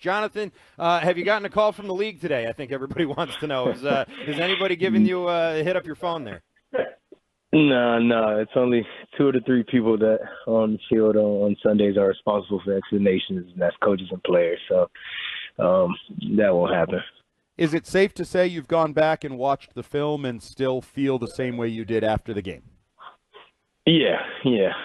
Joanthan, have you gotten a call from the league today? I think everybody wants to know. Is anybody giving you a hit up your phone there? No. It's only 2 of the 3 people that are on the field on Sundays are responsible for explanations, and that's coaches and players. So that won't happen. Is it safe to say you've gone back and watched the film and still feel the same way you did after the game? Yeah.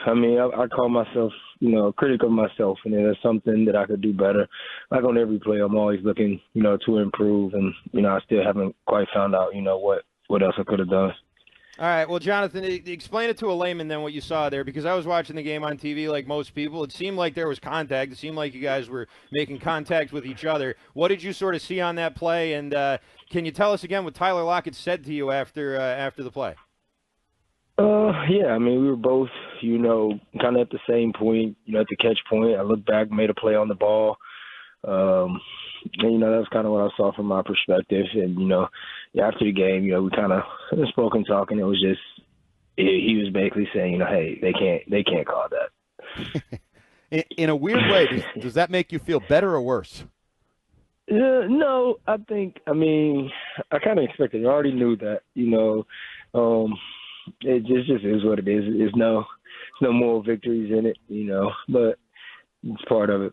I mean, I call myself, a critic of myself, and there's something that I could do better. Like on every play, I'm always looking, to improve, and, I still haven't quite found out, what else I could have done. All right, well, Joanthan, explain it to a layman then what you saw there, because I was watching the game on TV like most people. It seemed like there was contact. It seemed like you guys were making contact with each other. What did you sort of see on that play, and can you tell us again what Tyler Lockett said to you after the play? Yeah, I mean, we were both, kind of at the same point, at the catch point. I looked back, made a play on the ball. And, that was kind of what I saw from my perspective. And, after the game, we kind of spoke and talked, and it was just, he was basically saying, hey, they can't call that. In a weird way, does that make you feel better or worse? No, I kind of expected it. I already knew that, it just is what it is. There's no moral victories in it, but it's part of it.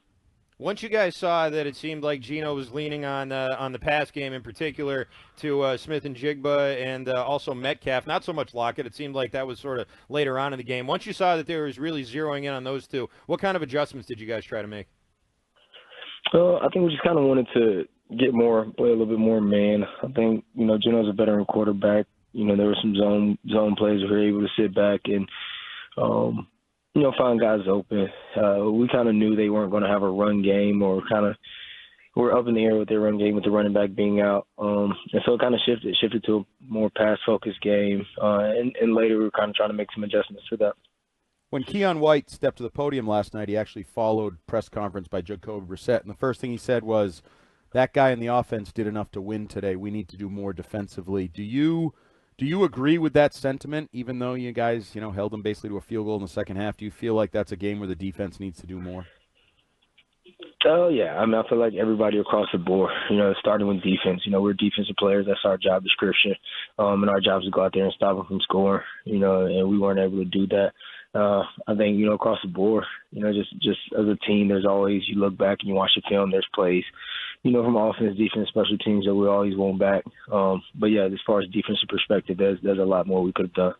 Once you guys saw that it seemed like Geno was leaning on the pass game in particular to Smith and Jigba and also Metcalf, not so much Lockett. It seemed like that was sort of later on in the game. Once you saw that there was really zeroing in on those two, what kind of adjustments did you guys try to make? I think we just kind of wanted to play a little bit more man. I think, Geno's a veteran quarterback. There were some zone plays where we were able to sit back and, find guys open. We kind of knew they weren't going to have a run game, or we're up in the air with their run game with the running back being out. And so it kind of shifted to a more pass-focused game. And later we were kind of trying to make some adjustments for that. When Keon White stepped to the podium last night, he actually followed press conference by Jacoby Brissett, and the first thing he said was, that guy in the offense did enough to win today. We need to do more defensively. Do you agree with that sentiment, even though you guys, held them basically to a field goal in the second half? Do you feel like that's a game where the defense needs to do more? Oh, yeah. I mean, I feel like everybody across the board, starting with defense. We're defensive players. That's our job description. And our job is to go out there and stop them from scoring, and we weren't able to do that. I think, across the board, just as a team, there's always, you look back and you watch the film, there's plays, from offense, defense, special teams that we always want back. But, yeah, as far as defensive perspective, there's a lot more we could have done.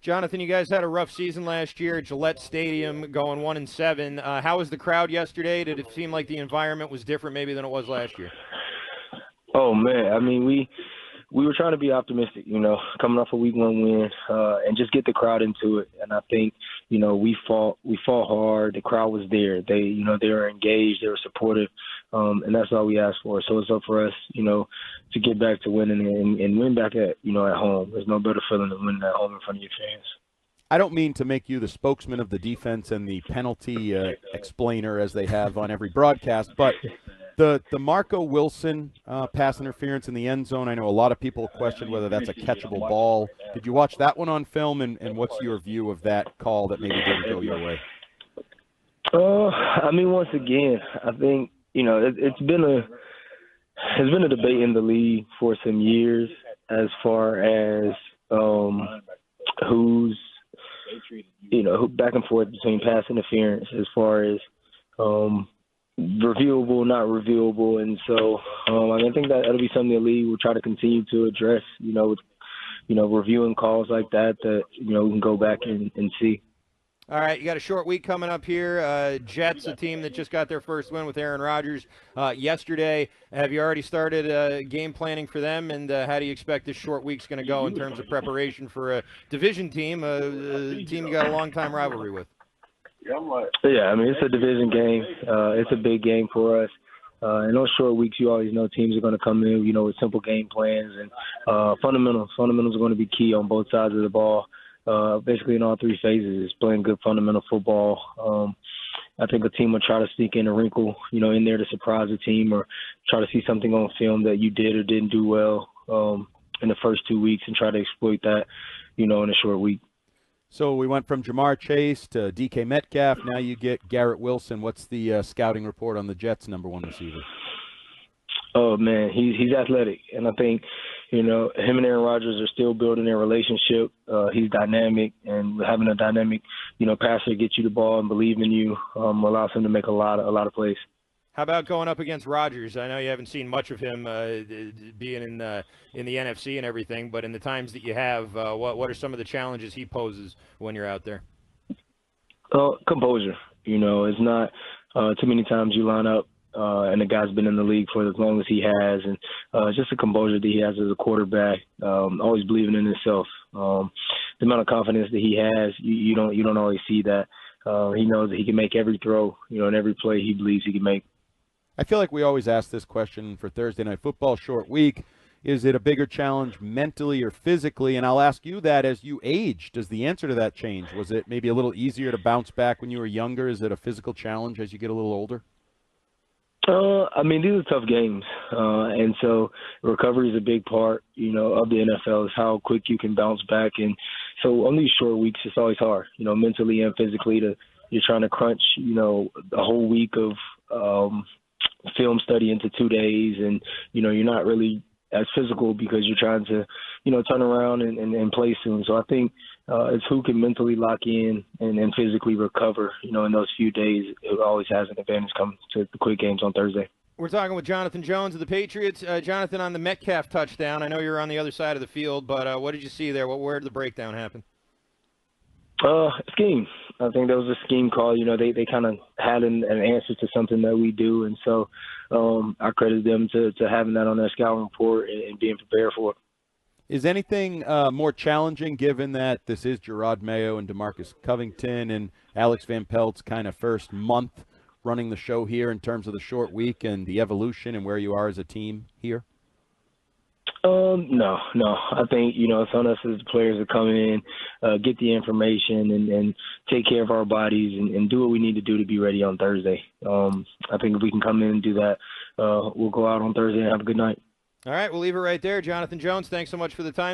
Joanthan, you guys had a rough season last year at Gillette Stadium, going 1-7. How was the crowd yesterday? Did it seem like the environment was different maybe than it was last year? Oh, man. I mean, we were trying to be optimistic, coming off a week 1 win, and just get the crowd into it. And I think, we fought hard. The crowd was there. They were engaged. They were supportive. And that's all we asked for. So it's up for us, to get back to winning and win back at home. There's no better feeling than winning at home in front of your fans. I don't mean to make you the spokesman of the defense and the penalty explainer as they have on every broadcast, but the Marco Wilson pass interference in the end zone, I know a lot of people question whether that's a catchable ball. Did you watch that one on film, and what's your view of that call that maybe didn't go your way? I mean, once again, I think, it's been a debate in the league for some years as far as who's back and forth between pass interference as far as reviewable, not reviewable. And so I think that'll be something the league will try to continue to address, with, reviewing calls like that we can go back and see. All right, you got a short week coming up here. Jets, a team that just got their first win with Aaron Rodgers yesterday. Have you already started game planning for them, and how do you expect this short week's going to go in terms of preparation for a division team, a team you got a long-time rivalry with? Yeah, I mean, it's a division game. It's a big game for us. In those short weeks, you always know teams are going to come in, with simple game plans, and fundamentals. Fundamentals are going to be key on both sides of the ball. Basically in all 3 phases, is playing good fundamental football. I think a team will try to sneak in a wrinkle, in there to surprise a team, or try to see something on film that you did or didn't do well in the first 2 weeks and try to exploit that, in a short week. So we went from Jamar Chase to DK Metcalf. Now you get Garrett Wilson. What's the scouting report on the Jets' number 1 receiver? Oh man, he's athletic, and I think him and Aaron Rodgers are still building their relationship. He's dynamic, and having a dynamic passer get you the ball and believe in you allows him to make a lot of plays. How about going up against Rodgers? I know you haven't seen much of him being in the NFC and everything, but in the times that you have, what are some of the challenges he poses when you're out there? Composure. It's not too many times you line up and the guy's been in the league for as long as he has, and just the composure that he has as a quarterback, always believing in himself. The amount of confidence that he has, you don't always see that. He knows that he can make every throw, and every play he believes he can make. I feel like we always ask this question for Thursday Night Football, short week. Is it a bigger challenge mentally or physically? And I'll ask you that as you age. Does the answer to that change? Was it maybe a little easier to bounce back when you were younger? Is it a physical challenge as you get a little older? These are tough games, and so recovery is a big part, of the NFL, is how quick you can bounce back. And so on these short weeks, it's always hard, mentally and physically. You're trying to crunch, a whole week of film study into 2 days, and you're not really as physical because you're trying to, turn around and play soon. So I think it's who can mentally lock in and physically recover, in those few days. It always has an advantage coming to the quick games on Thursday. We're talking with Joanthan Jones of the Patriots. Joanthan, on the Metcalf touchdown, I know you're on the other side of the field, but what did you see there? Where did the breakdown happen? Scheme. I think there was a scheme call. They kind of had an answer to something that we do, and so I credit them to having that on their scouting report and being prepared for it. Is anything more challenging, given that this is Gerard Mayo and DeMarcus Covington and Alex Van Pelt's kind of first month running the show here in terms of the short week and the evolution and where you are as a team here? No. I think, it's on us as the players to come in, get the information and take care of our bodies and do what we need to do to be ready on Thursday. I think if we can come in and do that, we'll go out on Thursday and have a good night. All right, we'll leave it right there. Joanthan Jones, thanks so much for the time.